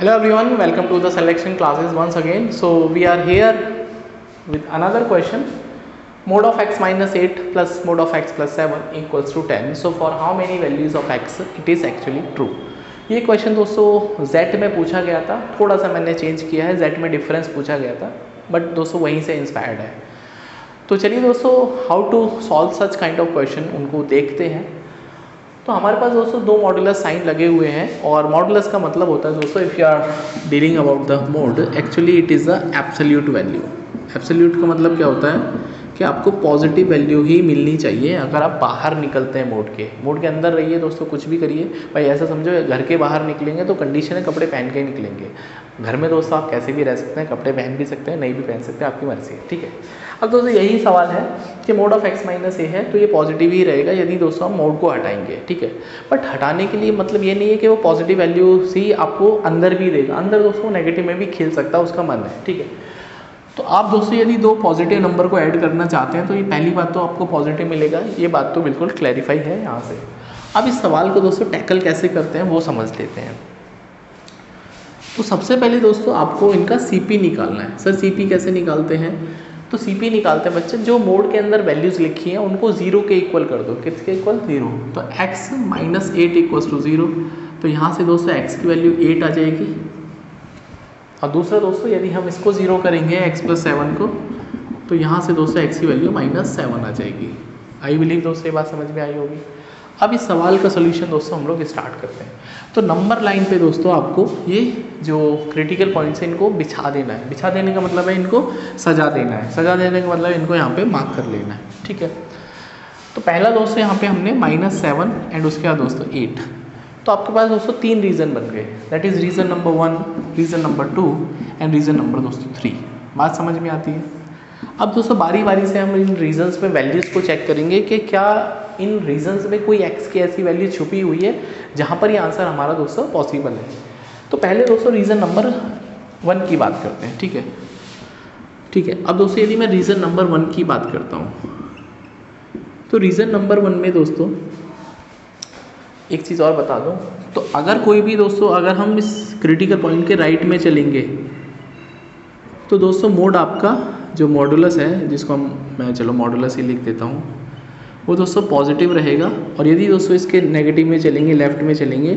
Hello everyone, welcome to the selection classes once again. So we are here with another question. Mode of x minus 8 plus mode of x plus 7 equals to 10. So for how many values of x it is actually true? ये question दोस्तों z में पूछा गया था, थोड़ा सा मैंने change किया है, z में डिफरेंस पूछा गया था, बट दोस्तों वहीं से इंस्पायर्ड है. तो चलिए दोस्तों, how to solve such kind of question उनको देखते हैं. तो हमारे पास दोस्तों दो मॉडुलस साइन लगे हुए हैं, और मॉडुलस का मतलब होता है दोस्तों, if you are dealing about the mode, actually it is the absolute value. Absolute का मतलब क्या होता है कि आपको पॉजिटिव वैल्यू ही मिलनी चाहिए अगर आप बाहर निकलते हैं मोड के अंदर रहिए दोस्तों, कुछ भी करिए भाई. ऐसा समझो घर के बाहर निकलेंगे तो कंडीशन है कपड़े पहन के ही निकलेंगे. घर में दोस्तों आप कैसे भी रह सकते हैं, कपड़े पहन भी सकते हैं, नहीं भी पहन सकते, आपकी मर्जी है, ठीक है. अब दोस्तों यही सवाल है कि मोड ऑफ x माइनस ए है तो ये पॉजिटिव ही रहेगा यदि दोस्तों हम मोड को हटाएंगे, ठीक है. बट हटाने के लिए मतलब ये नहीं है कि वो पॉजिटिव वैल्यू ही आपको अंदर भी देगा, अंदर दोस्तों नेगेटिव में भी खेल सकता है, उसका मन है, ठीक है. तो आप दोस्तों यदि दो पॉजिटिव नंबर को ऐड करना चाहते हैं तो ये पहली बात तो आपको पॉजिटिव मिलेगा, ये बात तो बिल्कुल क्लैरिफाई है यहाँ से. अब इस सवाल को दोस्तों टैकल कैसे करते हैं वो समझ लेते हैं. तो सबसे पहले दोस्तों आपको इनका CP निकालना है. सर CP कैसे निकालते हैं? तो CP निकालते हैं बच्चे, जो मोड के अंदर वैल्यूज़ लिखी हैं उनको 0 के इक्वल कर दो. किसके इक्वल? 0. तो x माइनस 8 इक्वल्स टू 0. तो यहाँ से दोस्तों x की वैल्यू 8 आ जाएगी. और दूसरा दोस्तों यदि हम इसको 0 करेंगे x प्लस 7 को, तो यहाँ से दोस्तों x की वैल्यू माइनस 7 आ जाएगी. आई बिलीव दोस्तों ये बात समझ में आई होगी. अब इस सवाल का सोल्यूशन दोस्तों हम लोग स्टार्ट करते हैं. तो नंबर लाइन पे दोस्तों आपको ये जो क्रिटिकल पॉइंट्स हैं इनको बिछा देना है. बिछा देने का मतलब है इनको सजा देना है. सजा देने का मतलब इनको यहाँ पे मार्क कर लेना है, ठीक है. तो पहला दोस्तों यहाँ पे हमने -7 एंड उसके बाद दोस्तों 8. तो आपके पास दोस्तों 3 रीज़न बन गए. That is reason number 1, reason number 2 and reason number दोस्तों 3. बात समझ में आती है. अब दोस्तों बारी बारी से हम इन रीजन्स में वैल्यूज़ को चेक करेंगे कि क्या इन रीजन्स में कोई x की ऐसी वैल्यू छुपी हुई है जहाँ पर ये आंसर हमारा दोस्तों पॉसिबल है. तो पहले दोस्तों रीज़न नंबर 1 की बात करते हैं, ठीक है. ठीक है, अब दोस्तों यदि मैं रीज़न नंबर 1 की बात करता हूँ, तो रीज़न नंबर 1 में दोस्तों एक चीज़ और बता दूँ, तो अगर कोई भी दोस्तों, अगर हम इस क्रिटिकल पॉइंट के राइट में चलेंगे तो दोस्तों मोड आपका जो मॉडुलस है, जिसको मैं चलो मॉडुलस ही लिख देता हूँ, वो दोस्तों पॉजिटिव रहेगा. और यदि दोस्तों इसके नेगेटिव में चलेंगे, लेफ्ट में चलेंगे,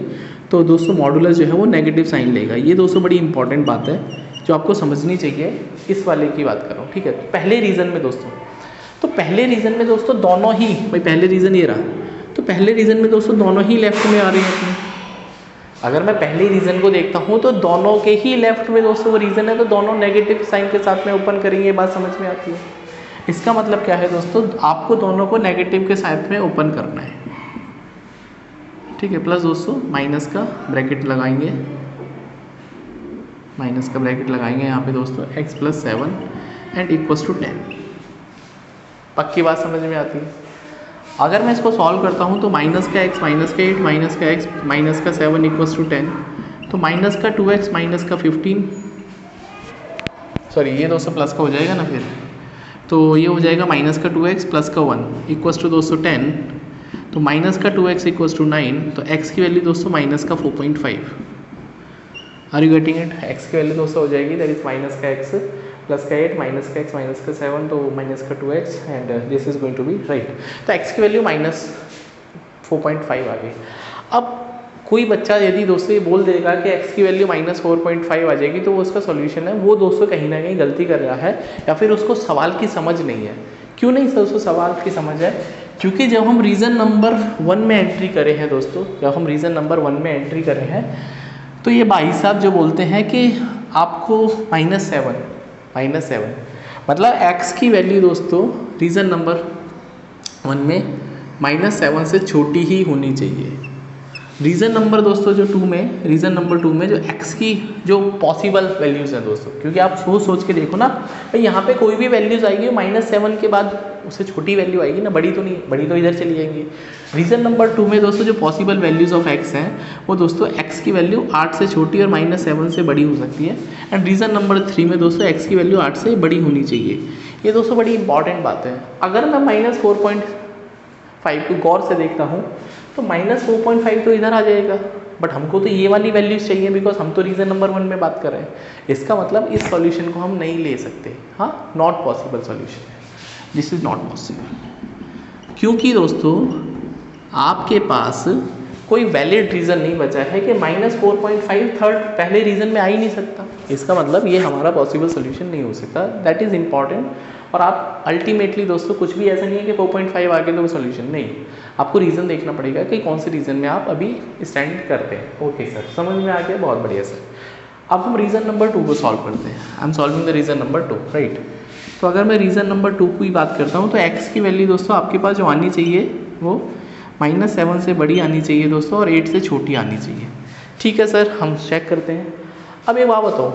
तो दोस्तों मॉडुलस जो है वो नेगेटिव साइन लेगा. ये दोस्तों बड़ी इंपॉर्टेंट बात है जो आपको समझनी चाहिए. इस वाले की बात कर रहा हूँ, ठीक है. पहले रीज़न में दोस्तों, तो पहले रीज़न में दोस्तों दोनों ही, भाई पहले रीज़न ये रहा, तो पहले रीज़न में दोस्तों दोनों ही लेफ्ट में आ रहे हैं अपने. अगर मैं पहले रीज़न को देखता हूँ तो दोनों के ही लेफ्ट में दोस्तों वो रीज़न है, तो दोनों नेगेटिव साइन के साथ में ओपन करेंगे. बात समझ में आती है. इसका मतलब क्या है दोस्तों, आपको दोनों को नेगेटिव के साथ में ओपन करना है, ठीक है. प्लस दोस्तों माइनस का ब्रैकेट लगाएंगे, माइनस का ब्रैकेट लगाएंगे यहाँ पे दोस्तों x plus 7 and equals to 10. पक्की बात समझ में आती है. अगर मैं इसको सॉल्व करता हूँ तो माइनस का x माइनस का 8 माइनस का x माइनस का 7 इक्वल्स टू 10. तो माइनस का 2x माइनस का 15, सॉरी ये दोस्तों प्लस का हो जाएगा ना, फिर तो ये हो जाएगा माइनस का 2x प्लस का 1 इक्वल्स टू दोस्तों 10. तो माइनस का 2x इक्वल्स टू 9. तो x की वैल्यू दोस्तों माइनस का 4.5. Are you getting it? x की वैल्यू दोस्तों हो जाएगी दैट इज माइनस का x प्लस का 8 माइनस का x माइनस का 7, तो माइनस का 2x and this is going to be right. तो x की वैल्यू माइनस 4.5 आ गई. अब कोई बच्चा यदि दोस्तों ये बोल देगा कि x की वैल्यू माइनस 4.5 आ जाएगी, तो वो उसका सॉल्यूशन है, वो दोस्तों कहीं ना कहीं गलती कर रहा है, या फिर उसको सवाल की समझ नहीं है. क्यों नहीं सर उसको सवाल की समझ है? क्योंकि जब हम रीज़न नंबर 1 में एंट्री करे हैं दोस्तों, जब हम रीज़न नंबर 1 में एंट्री करे हैं, तो ये भाई साहब जो बोलते हैं कि आपको -7 मतलब x की वैल्यू दोस्तों रीज़न नंबर 1 में -7 से छोटी ही होनी चाहिए. रीज़न नंबर दोस्तों जो 2 में, रीज़न नंबर 2 में जो x की जो पॉसिबल वैल्यूज़ हैं दोस्तों, क्योंकि आप सोच के देखो ना भाई, यहाँ पे कोई भी वैल्यूज़ आएगी -7 के बाद उससे छोटी वैल्यू आएगी ना, बड़ी तो नहीं, बड़ी तो इधर चली जाएंगी. रीज़न नंबर 2 में दोस्तों जो पॉसिबल वैल्यूज़ ऑफ x हैं वो दोस्तों x की वैल्यू 8 से छोटी और -7 से बड़ी हो सकती है. एंड रीज़न नंबर 3 में दोस्तों x की वैल्यू 8 से बड़ी होनी चाहिए. ये दोस्तों बड़ी इंपॉर्टेंट बात है. अगर मैं -4.5 को गौर से देखता हूँ तो -4.5 तो इधर आ जाएगा, बट हमको तो ये वाली वैल्यूज चाहिए बिकॉज हम तो रीज़न नंबर 1 में बात कर रहे हैं। इसका मतलब इस सॉल्यूशन को हम नहीं ले सकते, हाँ, नॉट पॉसिबल सॉल्यूशन है, दिस इज नॉट पॉसिबल। क्योंकि दोस्तों आपके पास कोई वैलिड रीज़न नहीं बचा है कि -4.5 थर्ड पहले रीज़न में आ ही नहीं सकता। इसका मतलब ये हमारा पॉसिबल सोल्यूशन नहीं हो सकता, दैट इज़ इंपॉर्टेंट। और आप अल्टीमेटली दोस्तों कुछ भी ऐसा नहीं है कि 4.5 आ गया तो सोल्यूशन नहीं, आपको रीज़न देखना पड़ेगा कि कौन से रीज़न में आप अभी स्टैंड करते हैं। ओके सर, समझ में आ गया, बहुत बढ़िया सर। अब हम रीज़न नंबर 2 को सॉल्व करते हैं। I am solving the reason number 2, right. तो अगर मैं रीज़न नंबर 2 की बात करता हूँ तो एक्स की वैल्यू दोस्तों आपके पास जो आनी चाहिए वो -7 से बड़ी आनी चाहिए दोस्तों, और 8 से छोटी आनी चाहिए। ठीक है सर, हम चेक करते हैं। अब एक बात बताओ,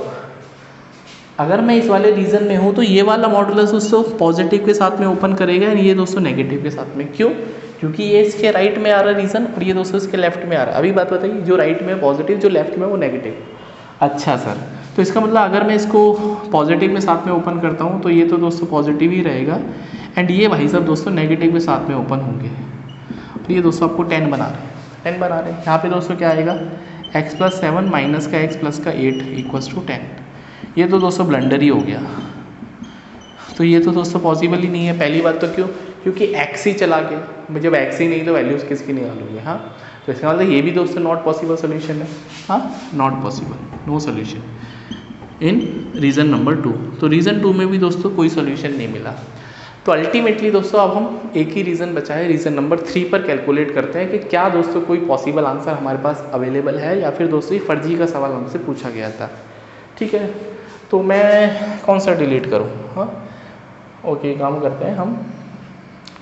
अगर मैं इस वाले रीज़न में हूँ तो ये वाला मॉडुलस दोस्तों पॉजिटिव के साथ में ओपन करेगा और ये दोस्तों नेगेटिव के साथ में। क्यों? क्योंकि ये इसके राइट में आ रहा रीज़न और ये दोस्तों इसके लेफ्ट में आ रहा है। अभी बात बताइए, जो राइट में पॉजिटिव, जो लेफ्ट में वो नेगेटिव। अच्छा सर, तो इसका मतलब अगर मैं इसको पॉजिटिव में साथ में ओपन करता हूँ तो ये तो दोस्तों पॉजिटिव ही रहेगा, एंड ये भाई साहब दोस्तों नेगेटिव के साथ में ओपन होंगे। तो ये दोस्तों आपको 10 बना रहे हैं, 10 बना रहे हैं। यहाँ पे दोस्तों क्या आएगा, x+7 माइनस का x प्लस का 8 इक्वल्स टू 10। ये तो दोस्तों ब्लंडर ही हो गया, तो ये तो दोस्तों पॉसिबल ही नहीं है। पहली बात तो क्यों, क्योंकि x ही चला गया, जब x ही नहीं तो वैल्यूज़ किसकी निकालोगे, हाँ। तो इसका मतलब ये भी दोस्तों नॉट पॉसिबल सोल्यूशन है, हाँ, not possible, no solution in reason number 2। तो रीज़न 2 में भी दोस्तों कोई सोल्यूशन नहीं मिला। तो अल्टीमेटली दोस्तों अब हम एक ही रीज़न बचा है, रीज़न नंबर 3 पर कैलकुलेट करते हैं कि क्या दोस्तों कोई पॉसिबल आंसर हमारे पास अवेलेबल है या फिर दोस्तों ये फर्जी का सवाल हमसे पूछा गया था। ठीक है, तो मैं कौन सा डिलीट करूँ, हाँ, ओके, काम करते हैं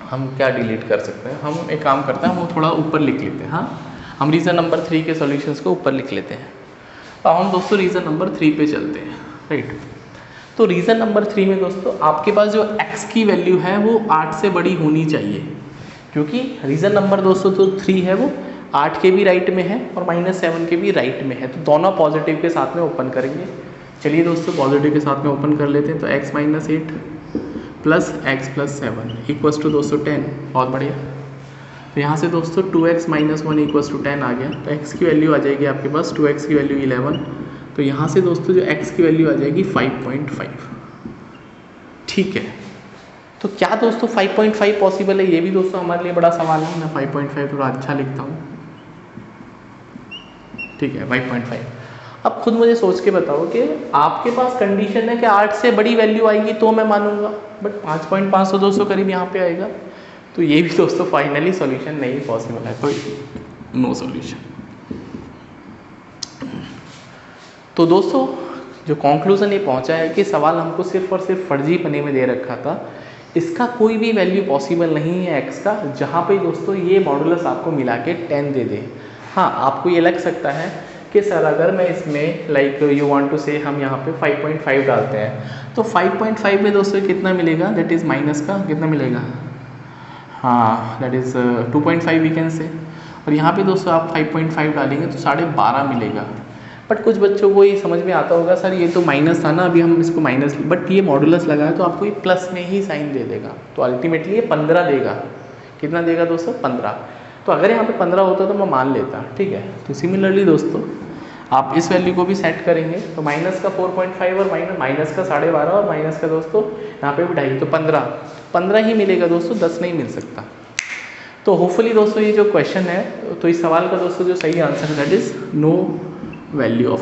हम क्या डिलीट कर सकते हैं, हम एक काम करते हैं, हम वो थोड़ा ऊपर लिख लेते हैं, हाँ, हम रीज़न नंबर 3 के सॉल्यूशंस को ऊपर लिख लेते हैं। तो हम दोस्तों रीज़न नंबर 3 पे चलते हैं, राइट। तो रीज़न नंबर 3 में दोस्तों आपके पास जो x की वैल्यू है वो 8 से बड़ी होनी चाहिए, क्योंकि रीज़न नंबर दोस्तों तो 3 है वो 8 के भी राइट में है और -7 के भी राइट में है, तो दोनों पॉजिटिव के साथ में ओपन करेंगे। चलिए दोस्तों पॉजिटिव के साथ में ओपन कर लेते हैं। तो x - 8 plus x+7 equals to दोस्तों 10, बहुत बढ़िया। तो यहाँ से दोस्तों 2x - 1 इक्वल्स टू 10 आ गया। तो x की वैल्यू आ जाएगी आपके पास, 2x की वैल्यू 11, तो यहाँ से दोस्तों जो x की वैल्यू आ जाएगी 5.5। ठीक है, तो क्या दोस्तों 5.5 पॉसिबल है, ये भी दोस्तों हमारे लिए बड़ा सवाल है। मैं 5.5 थोड़ा अच्छा लिखता हूँ, ठीक है, 5.5। अब खुद मुझे सोच के बताओ कि आपके पास कंडीशन है कि 8 से बड़ी वैल्यू आएगी तो मैं मानूंगा, बट 5.5 तो दोस्तों करीब यहाँ पे आएगा, तो ये भी दोस्तों फाइनली सॉल्यूशन नहीं पॉसिबल है, तो नो सॉल्यूशन। तो दोस्तों जो कंक्लूजन ये पहुंचा है कि सवाल हमको सिर्फ और सिर्फ फर्जी पने में दे रखा था, इसका कोई भी वैल्यू पॉसिबल नहीं है x का, जहाँ पे दोस्तों ये मॉडुलस आपको मिला के 10 दे दे। हाँ, आपको ये लग सकता है कि सर अगर मैं इसमें लाइक यू वांट टू से हम यहाँ पे 5.5 डालते हैं तो 5.5 में दोस्तों कितना मिलेगा, दैट इज़ माइनस का कितना मिलेगा, हाँ, that is 2.5 we can say. और यहाँ पे दोस्तों आप 5.5 डालेंगे तो 12.5 मिलेगा। बट कुछ बच्चों को ये समझ में आता होगा, सर ये तो माइनस था ना, अभी हम इसको माइनस, बट ये मॉडुलस लगा है तो आपको ये प्लस में ही साइन दे देगा, तो अल्टीमेटली ये 15 देगा। कितना देगा दोस्तों, 15। तो अगर यहाँ पे 15 होता तो मैं मान लेता, ठीक है। तो सिमिलरली दोस्तों आप इस वैल्यू को भी सेट करेंगे, तो माइनस का 4.5 और माइनस का 12.5 और माइनस का दोस्तों यहाँ पे भी 2.5, तो 15 ही मिलेगा दोस्तों, 10 नहीं मिल सकता। तो होपफुली दोस्तों ये जो क्वेश्चन है, तो इस सवाल का दोस्तों जो सही आंसर है that is no value of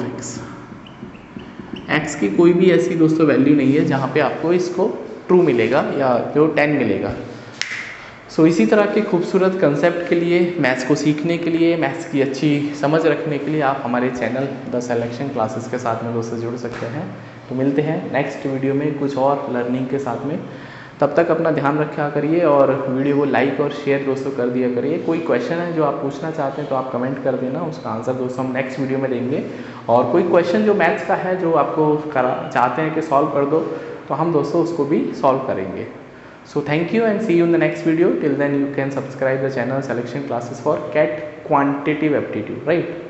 x की कोई भी ऐसी दोस्तों वैल्यू नहीं है जहाँ पे आपको इसको ट्रू मिलेगा या जो 10 मिलेगा। सो इसी तरह के खूबसूरत कंसेप्ट के लिए, मैथ्स को सीखने के लिए, मैथ्स की अच्छी समझ रखने के लिए आप हमारे चैनल द सिलेक्शन क्लासेस के साथ में दोस्तों जुड़ सकते हैं। तो मिलते हैं नेक्स्ट वीडियो में कुछ और लर्निंग के साथ में। तब तक अपना ध्यान रखा करिए और वीडियो को लाइक और शेयर दोस्तों कर दिया करिए। कोई क्वेश्चन है जो आप पूछना चाहते हैं तो आप कमेंट कर देना, उसका आंसर दोस्तों हम नेक्स्ट वीडियो में देंगे। और कोई क्वेश्चन जो मैथ्स का है जो आपको चाहते हैं कि सॉल्व कर दो, तो हम दोस्तों उसको भी सॉल्व करेंगे। So thank you and see you in the next video. Till then you can subscribe the channel selection classes for CAT quantitative aptitude, right.